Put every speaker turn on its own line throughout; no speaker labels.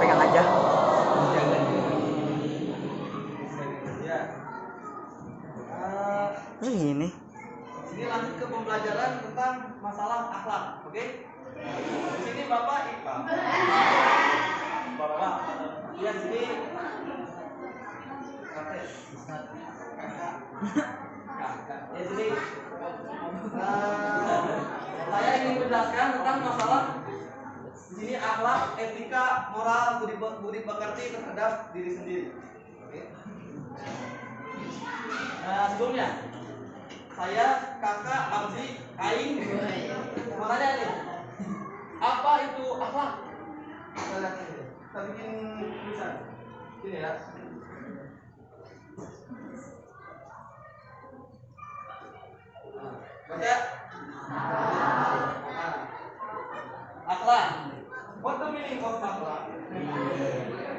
Pegang aja. Ini
lanjut ke pembelajaran tentang masalah akhlak, oke? Di sini Bapak IPA. Bapak lihat sini. Ya sini. Saya ingin menjelaskan tentang masalah di sini akhlak, etika, moral, budi pekerti terhadap diri sendiri. Oke. Sebelumnya saya, kakak, Abdi, Aing mau tanya nih, apa itu akhlak? Kita bikin tulisan sini ya. Baca. Akhlak. What the meaning of akhlak?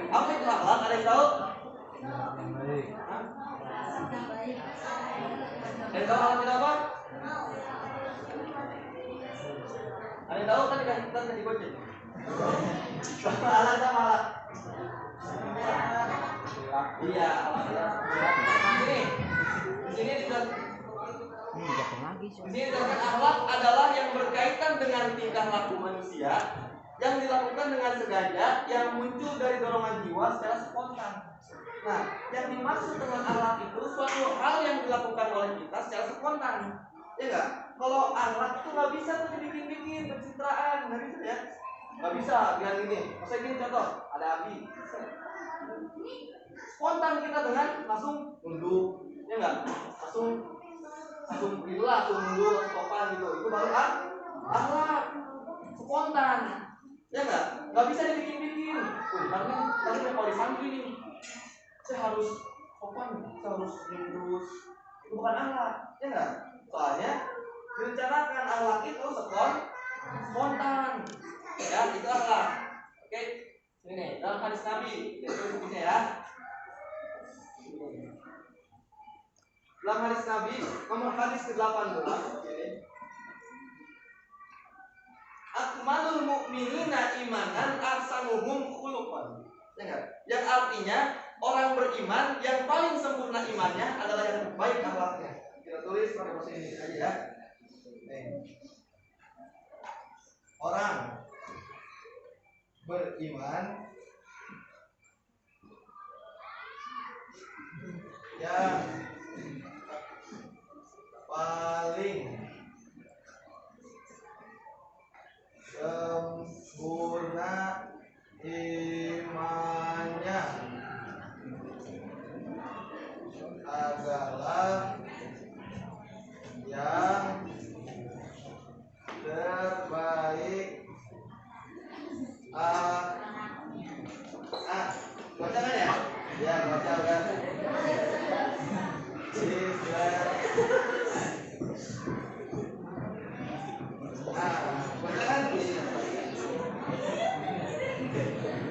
Apa itu akhlak? Ada yang tahu? Ada yang tahu artinya apa? Ada yang tahu kan kita digocek? Akhlak sama akhlak. Iya. Di sini dikatakan akhlak adalah yang berkaitan dengan tingkah laku manusia yang dilakukan dengan sengaja, yang muncul dari dorongan jiwa secara spontan. Nah, yang dimaksud dengan akhlak itu suatu hal yang dilakukan oleh kita secara spontan, ya nggak? Kalau akhlak itu nggak bisa tuh dibikin-bikin pencitraan, nggak bisa ya? Nggak bisa, biar gini. Saya gini contoh, ada Abi. Spontan kita dengan langsung nunduk, ya nggak? Langsung nunduk, sopan gitu. Itu baru akhlak spontan, ya nggak bisa dibikin-bikin. Tadi kalau di santri nih, saya harus sopan, saya harus lurus. Itu bukan akhlak, ya nggak? Soalnya direncanakan akhlak itu spontan, ya itu akhlak. Oke, ini dalam hadis Nabi, itu ini ya. Dalam hadis Nabi, nomor hadis ke-18 ini. Akmalul mu'minina imanan ahsanuhum khuluqan. Yang artinya orang beriman yang paling sempurna imannya adalah yang terbaik akhlaknya. Kita tulis pakai bahasa Indonesia aja ya. Orang beriman yang paling sempurna imannya adalah yang terbaik. Baca kan ya? Ya, baca kan.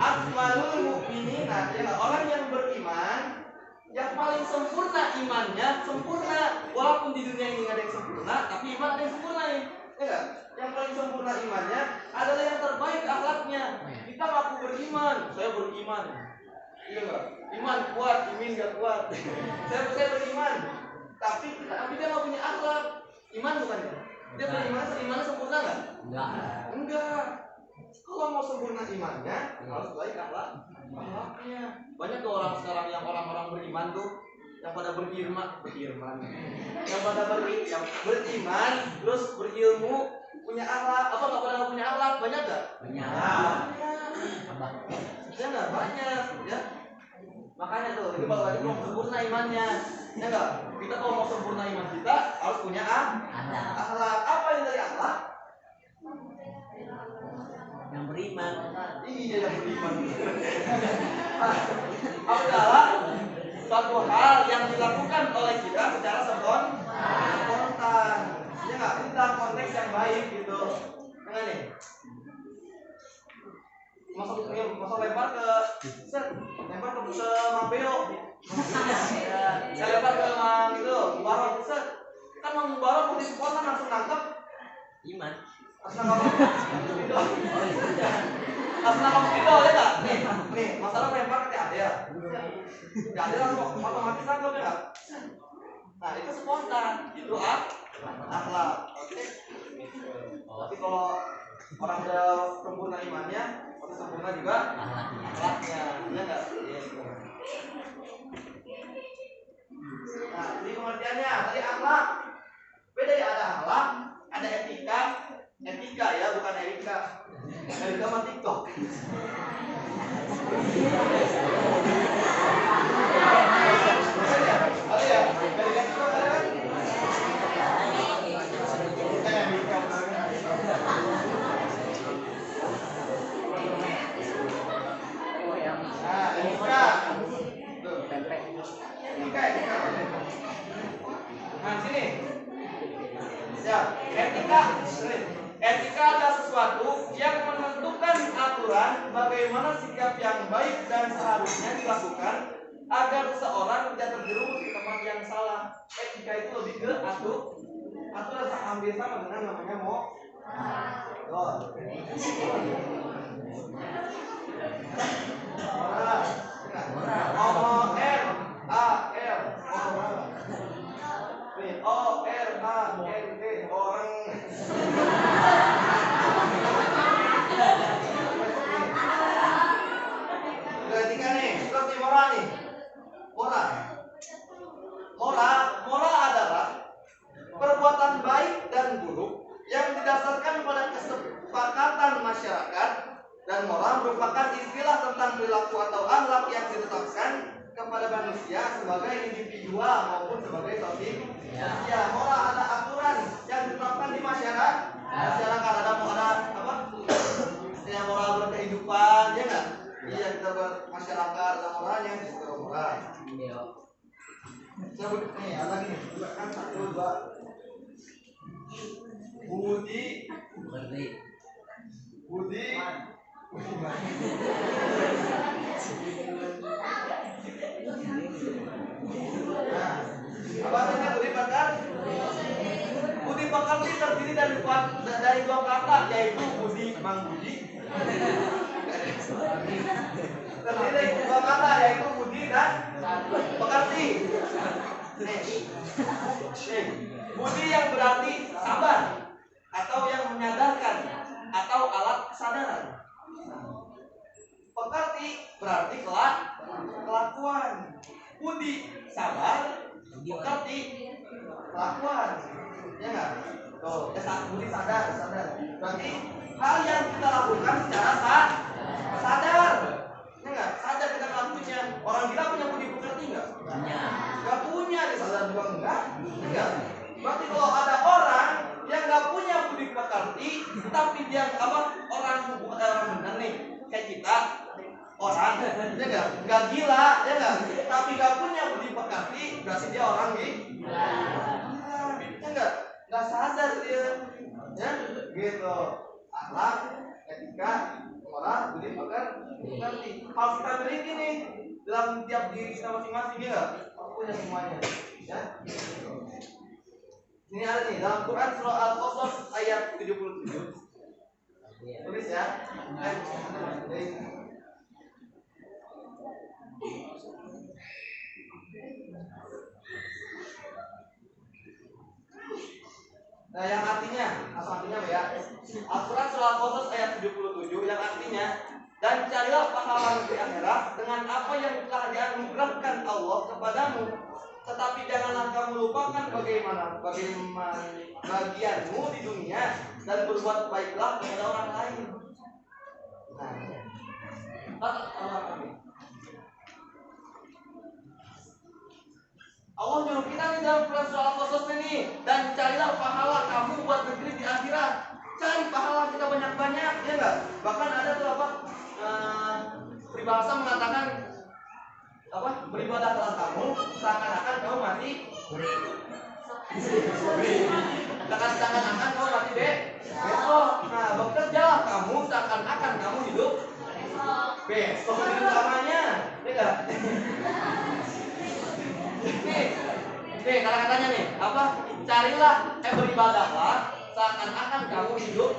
Akmalul mu'minina, ya, orang yang beriman yang paling sempurna imannya, sempurna walaupun di dunia ini nggak ada yang sempurna, tapi iman ada yang sempurna nih, ya. Yang paling sempurna imannya adalah yang terbaik akhlaknya. Kita ngaku beriman, saya beriman, iya nggak? Iman kuat, imin nggak kuat. saya beriman, tapi dia nggak punya akhlak. Iman bukan ya? Dia beriman sempurna nggak? Enggak. Kalau mau sempurna imannya harus baik akhlaknya. Banyak tuh orang sekarang yang orang-orang beriman tuh yang pada beriman, yang pada beriman, terus berilmu, punya akhlak. Apa nggak pada punya akhlak? Banyak nggak? Banyak. Ya nggak banyak, ya. Makanya tuh, itu kalau tadi mau sempurna imannya, ya nggak? Kita kalau mau sempurna iman kita harus punya akhlak. Apa yang dari akhlak?
Yang beriman.
Iya, yang beriman. Adalah suatu hal yang dilakukan oleh kita secara spontan. Ya nggak? Ini dalam konteks yang baik gitu. Enggak nih? Masa lempar ke Mang Beo. Saya lempar ke Mang itu, Mubarok. Kan Mang Mubarok di spontan langsung nangkep
iman.
Asna kamu video. Asna kamu video ya nggak? Nih, masalah lempar ke Adel. Ke Adel langsung otomatis nangkep ya nggak? Nah, itu spontan, itu akhlak. Oke. Tapi kalau orang udah sempurna imannya, harus sempurna juga akhlaknya, ya nggak? Nah, jadi pengertiannya tadi akhlak. Beda ya, ada akhlak, ada etika. Etika ya, bukan etika. Etika mah TikTok. Ada ya? Etika TikTok ada kan? Nah, etika. Etika. Nah, sini. Ya, etika. Etika adalah sesuatu yang menentukan aturan bagaimana sikap yang baik dan seharusnya dilakukan agar seseorang tidak terjerumus di tempat yang salah. Etika itu lebih ke aturan hampir sama dengan namanya orang. Etika nih, seperti moral nih. Moral adalah perbuatan baik dan buruk yang didasarkan pada kesepakatan masyarakat, dan moral merupakan istilah tentang perilaku atau akhlak yang ditetapkan kepada manusia sebagai individual maupun sebagai sosial. Ya, moral ada aturan yang ditetapkan di masyarakat. Ada apa? Ya, moral berkehidupan, ya nggak? Iya, kita bermasyarakat ada moralnya, kita moral. Sebut nih, ada nih, kan 1, 2. Budi. Nah, apa artinya budi pekerti? Budi pekerti terdiri dari 2 kata, yaitu budi Mang Budi. Terdiri dari 2 kata, yaitu budi dan pekerti. Budi yang berarti sabar atau yang menyadarkan atau alat kesadaran. Pekerti berarti kelakuan. Budi sabar, pekerti kelakuan. Ya enggak? Tuh, budi sadar. Berarti hal yang kita lakukan secara sadar. Ya enggak? Sadar kita melakukannya. Orang gila punya budi pekerti enggak? Enggak punya, sadar juga enggak. Enggak. Berarti kalau ada orang yang enggak punya budi pekerti, tapi dia orang benar nih, kayak kita orang, ya enggak gila, ya tapi enggak punya budi pekerti, berarti dia orang gila. Ya enggak sadar dia, ya gitu. Akhlak, etika, moral, budi pekerti. Harus kita miliki nih dalam tiap diri kita masing-masing, ya. Aku punya semuanya, ya. Ini ada nih dalam Quran surah Al-Qasas ayat 77. Tulis ya. Nah, yang artinya, ya. Al-Quran surah Al-Qasas ayat 77 yang artinya, dan carilah pahala di akhirat dengan apa yang telah dianugerahkan Allah kepadamu, tetapi janganlah kamu lupakan bagaimana bagianmu di dunia, dan berbuat baiklah kepada orang lain. Allah nyuruh kita nih dalam Quran surah Al-Qasas ini, dan carilah pahala kamu buat negeri di akhirat. Cari pahala kita banyak-banyak, ya enggak? Bahkan ada tuh peribahasa mengatakan beribadah kepada kamu seakan-akan kamu mati seakan-akan kamu mati besok. Nah, bekerjalah kamu seakan-akan kamu hidup besok hidup lamanya, ya enggak? Nih kata-katanya nih, beribadahlah seakan-akan kamu hidup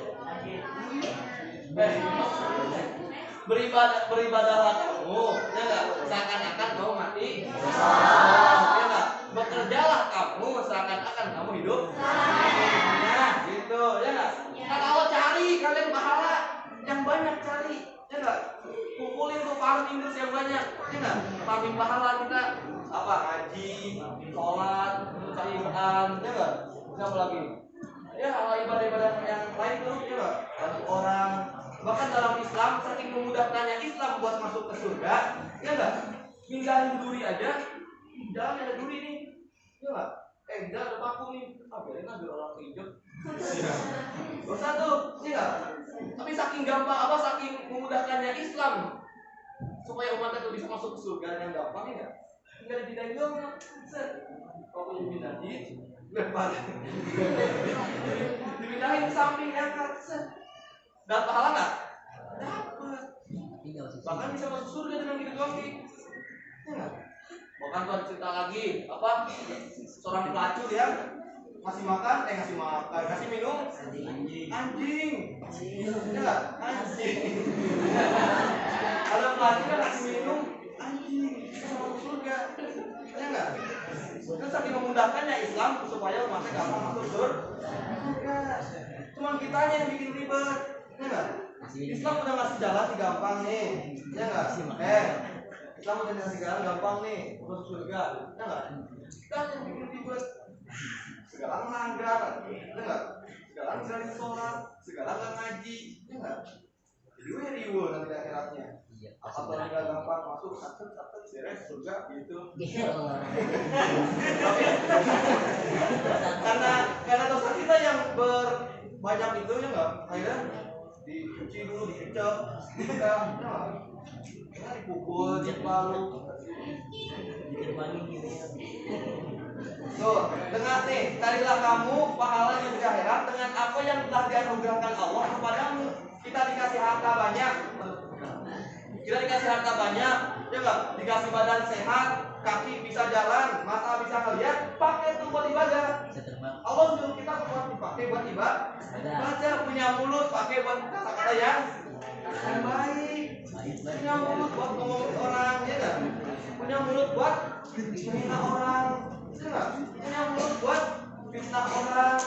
Beribadahlah kamu, ya nggak? Seakan-akan kamu mati. Ya nggak? Bekerjalah kamu seakan-akan kamu hidup. Nah, gitu, ya nggak? Kata Allah, cari kalian pahala yang banyak, cari, ya nggak? Kumpulin tuh farming terus yang banyak, ya nggak? Farming pahala kita apa? Ngaji, sholat, cari Quran, ya nggak? Apa lagi? Ya hal ibadah-ibadah yang lain tuh, ya nggak? Bantu orang. Bahkan dalam Islam saking memudahkannya Islam buat masuk ke surga, ya nggak? Mindahin duri aja, jangan ada duri nih, ya nggak? Jangan ada paku nih, biarin aja orang keinjek. Dosa tuh, ya nggak? Tapi saking gampang saking memudahkannya Islam supaya umat itu bisa masuk ke surga yang gampang, ya nggak? Tinggal dipindahin doang, set. Kalau punya pindahin, lempar. Dipindahin ke samping, angkat, set. Dapat pahala nggak? Dapat. Bahkan bisa masuk surga dengan gitu doang, ya nggak? Bahkan Tuhan cerita lagi seorang pelacur yang ngasih minum anjing, ya nggak? Anjing. Kalau pelacur kan ngasih minum anjing, bisa masuk surga, ya nggak? Itu saking memudahkannya Islam supaya umatnya gampang masuk surga. Cuman kitanya yang bikin ribet, ya nggak? Islam udah ngasih jalan sih gampang nih, ya nggak? Islam udah ngasih jalan gampang nih masuk surga, ya nggak? Kita yang bikin ribet, segala melanggar, ya nggak? Segala nggak sholat, segala nggak ngaji, ya nggak? Jadi riuh nanti akhiratnya. Apa nggak gampang masuk satu beres surga gitu. karena dosa kita yang banyak itu, ya nggak? Akhirnya dicuci dulu, dikecap, dipukul, dipalu. Tuh, dengar nih, carilah kamu pahala yang di akhirat dengan apa yang telah dianugerahkan Allah kepadamu. Kita dikasih harta banyak, ya nggak? Dikasih badan sehat, kaki bisa jalan, mata bisa ngeliat, pakai itu buat ibadah. Allah nyuruh kita buat dipakai buat ibadah. Punya mulut pakai buat kata-kata yang baik. Punya mulut buat ngomongin orang, ya nggak? Punya mulut buat menghina orang, ya nggak? Punya mulut buat fitnah orang,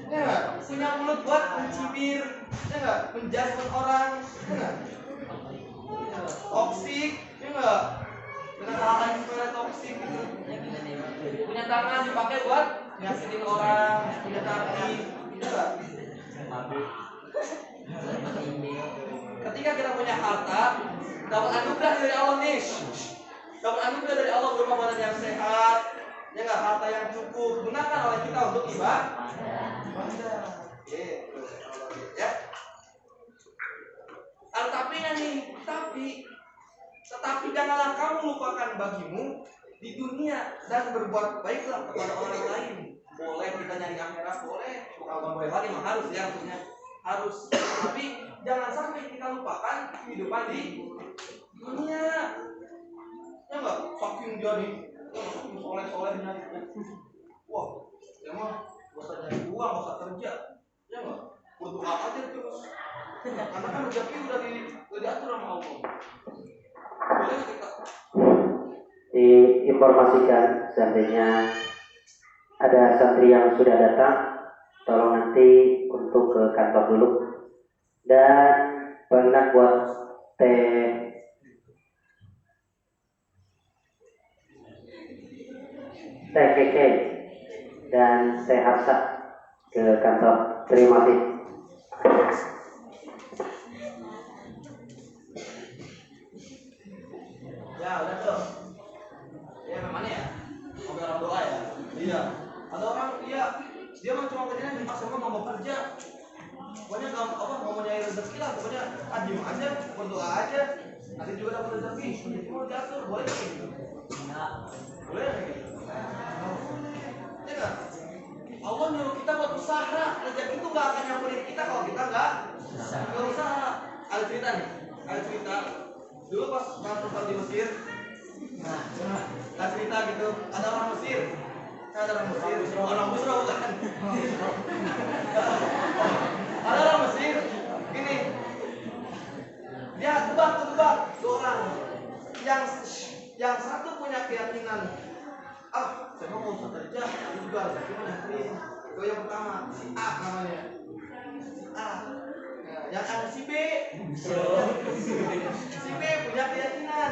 ya nggak? Punya mulut buat mencibir, ya nggak? Menjudgment orang, ya nggak? Toksik, ya nggak? Dengan hal yang sebenarnya toksik gitu. Punya tangan dipakai buat nyakitin orang, punya kaki, ya nggak? Ketika kita punya harta, dapat anugerah dari Allah nih. Dapat anugerah dari Allah berupa badan yang sehat, ya nggak? Harta yang cukup, gunakan oleh kita untuk ibadah. Ya. Tetapi janganlah kamu lupakan bagimu di dunia dan berbuat baiklah kepada orang lain. Boleh kita nyari akhirat, boleh. Kalau boleh lagi mah harus, ya, maksudnya harus. Tapi jangan sampai kita lupakan kehidupan di dunia. Ya nggak? Saking dia nih, saking soleh-solehnya. Wah, ya mah gak usah nyari uang, gak usah kerja, ya nggak? Berdoa aja terus. Karena kan rezeki udah diatur sama Allah. Boleh kita
diinformasikan seandainya ada santri yang sudah datang, tolong nanti untuk ke kantor dulu. Dan pernah buat teh keke dan teh harsa ke kantor. Terima kasih.
ya udah tuh. Ya memangnya ya? Mau orang doa ya? Iya. Ada orang dia mah cuma kerjanya di pasar, nggak mau kerja. Pokoknya nggak mau nyari rezeki lah. Pokoknya diem aja, berdoa aja. Nanti juga dapat rezeki. Rezeki mau diatur, boleh nggak gitu? Boleh nggak gitu? Ya nggak? Allah nyuruh kita buat usaha. Rezeki itu nggak akan nyamperin kita kalau kita nggak usaha. Ada cerita nih. Ada cerita. Dulu pas Rasulullah di Mesir, ada cerita gitu. Ada orang Mesir. Orang Busra bukan. Ada orang Mesir. Gini, sama si A namanya. Si A. Nah, yang ada si B. Si B punya keyakinan.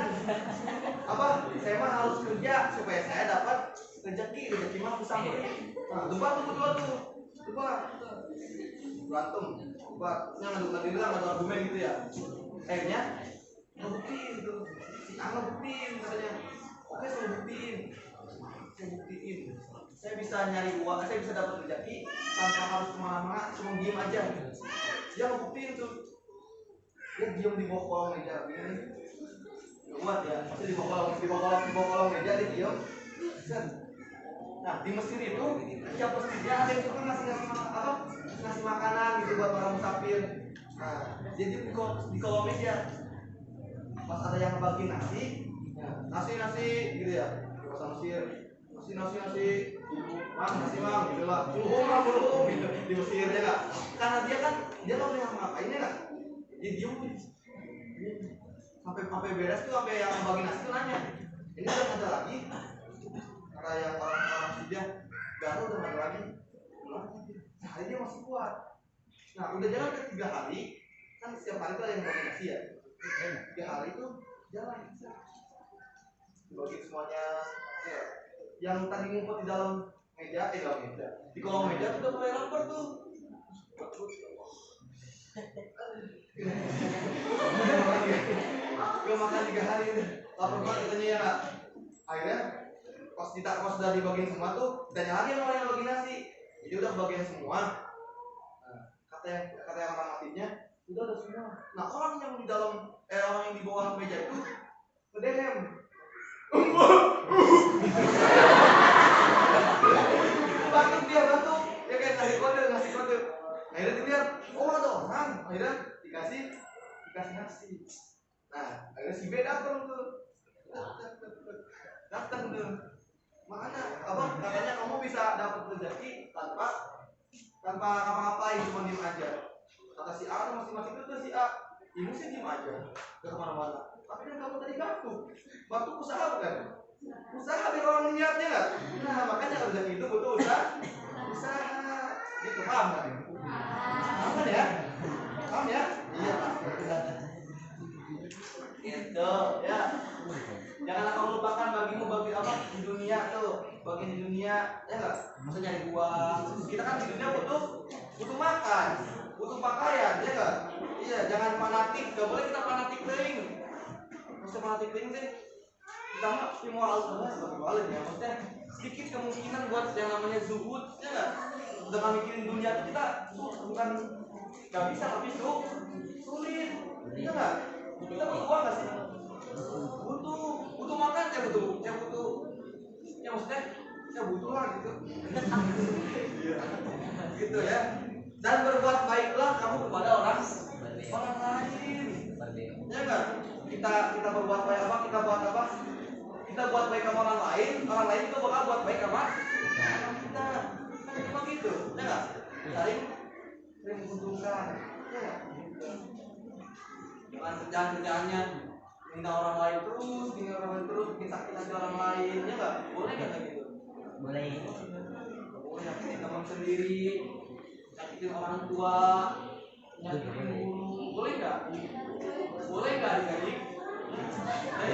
Apa? Saya mah harus kerja supaya saya dapat rezeki mah aku samperin. Nah, debat tuh berdua tuh. Debat. Berantem. Debat. Jangan ngadu argumen gitu ya. Akhirnya ngebuktiin tuh. Si A ngebuktiin katanya. Oke, saya buktiin. Saya bisa nyari uang, saya bisa dapat rezeki tanpa harus kemana-mana, cuma diem aja. Dia ngebuktiin tuh. Dia diem di bawah kolong meja begini. Kuat ya, pasti di bawah kolong meja dia diem. Nah, di Mesir itu tiap masjidnya ada yang suka ngasih makanan gitu buat orang musafir. Nah, jadi di kolong meja pas ada yang bagi nasi gitu ya, bahasa Mesir, nasi, mang gitu lah, mulhum gitu di Mesir ya nggak? Karena dia kan punya ngapainnya nggak? Dia diem sampai beres tuh, sampai yang bagi nasi tuh nanya, ini udah ada lagi? Kata yang orang Mesir, baru udah ada lagi, sehari dia masih kuat. Nah, udah jalan ke 3 hari, kan setiap hari tuh ada yang bagi nasi ya. 3 hari itu jalan bagi semuanya ya. Yang tadi ngumpet di dalam meja, di kolong meja tuh udah mulai lapar tuh. Gue makan 3 hari lapar banget katanya ya nggak. Akhirnya pas udah dibagiin semua tuh, ditanya lagi sama orang yang bagi nasi, jadi udah kebagian semua. Nah, kata yang orang matinya udah ada semua. Nah, orang yang di dalam orang yang di bawah meja itu ngedehem. Batuk dia ya kayak ngasih kode. Akhirnya dilihat, oh ada orang. Akhirnya dikasih nasi. Nah, akhirnya si B datang tuh. Makanya katanya kamu bisa dapat rezeki tanpa ngapa-ngapain, cuma diem aja. Kata si A tuh masing-masing itu si A, ibu sih diem aja, gak kemana-mana. Tapi kan kamu tadi batuk usaha bukan? Usaha biar orang niatnya nggak? Nah, makanya rezeki itu butuh usaha. Gitu, paham nggak? Paham ya? Paham ya? Iya, gitu ya. Janganlah kamu lupakan bagimu bagi apa di dunia tuh, bagi di dunia ya nggak? Masa nyari uang. Kita kan di dunia butuh makan, butuh pakaian, ya nggak? Iya, jangan fanatik. Gak boleh kita fanatik kering. Maksudnya fanatik kering sih. Kita mah moral ya. Maksudnya sedikit kemungkinan buat yang namanya zuhud, ya nggak? Dengan mikirin dunia itu kita bukan nggak bisa, tapi sulit, ya nggak? Kita butuh uang nggak sih? Butuh makan ya maksudnya ya butuh lah gitu. Gitu ya. Dan berbuat baiklah kamu kepada orang lain. Ya enggak? Kita berbuat baik apa? Kita buat baik sama orang lain juga bakal buat baik sama kita. Kan cuma gitu. Ya enggak? Saling menguntungkan. Ya enggak? Dengan kerjaannya hina orang lain terus, bikin sakit hati orang lain, ya nggak? Boleh nggak kayak gitu?
Boleh.
Boleh nyakitin teman sendiri, nyakitin orang tua, nyakitin guru, boleh nggak? Boleh nggak adik-adik?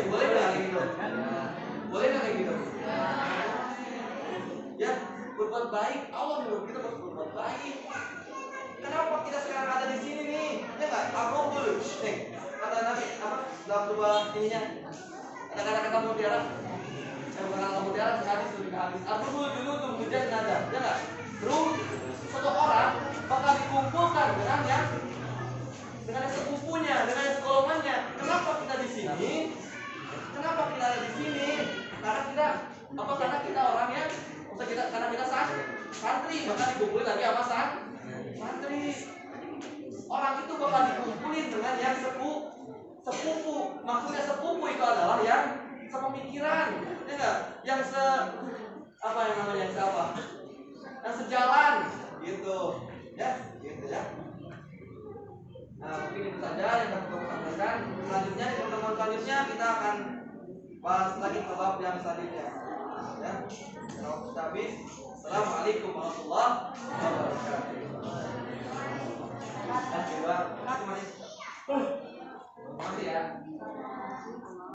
Boleh nggak kayak gitu? Boleh nggak kayak gitu? Ya, berbuat baik. Allah menyuruh kita berbuat baik. Kenapa kita sekarang ada di sini nih? Ya nggak? Ar-Rabbul. Kata Nabi apa? Dalam dua ininya. Ada kata-kata mutiara. Bukan kata mutiara, sekali sudah habis. Ar-Rabbul dulu tuh hujan nada. Ya nggak? Terus satu orang bakal dikumpulkan dengan yang sepupunya, dengan yang sekolongannya. Kenapa kita di sini? Kenapa kita ada di sini? Karena kita orangnya, karena kita santri, maka dikumpulin lagi sama santri. Orang itu bakal dikumpulin dengan yang sepupu. Maksudnya sepupu itu adalah yang sepemikiran, ya enggak? Yang yang sejalan, gitu, ya, gitu ya. Nah, mungkin itu saja yang dapat kami sampaikan. Selanjutnya di pertemuan selanjutnya kita akan bahas lagi ke bab yang selanjutnya, ya. kita habis. Assalamualaikum warahmatullahi wabarakatuh. Terima kasih ya.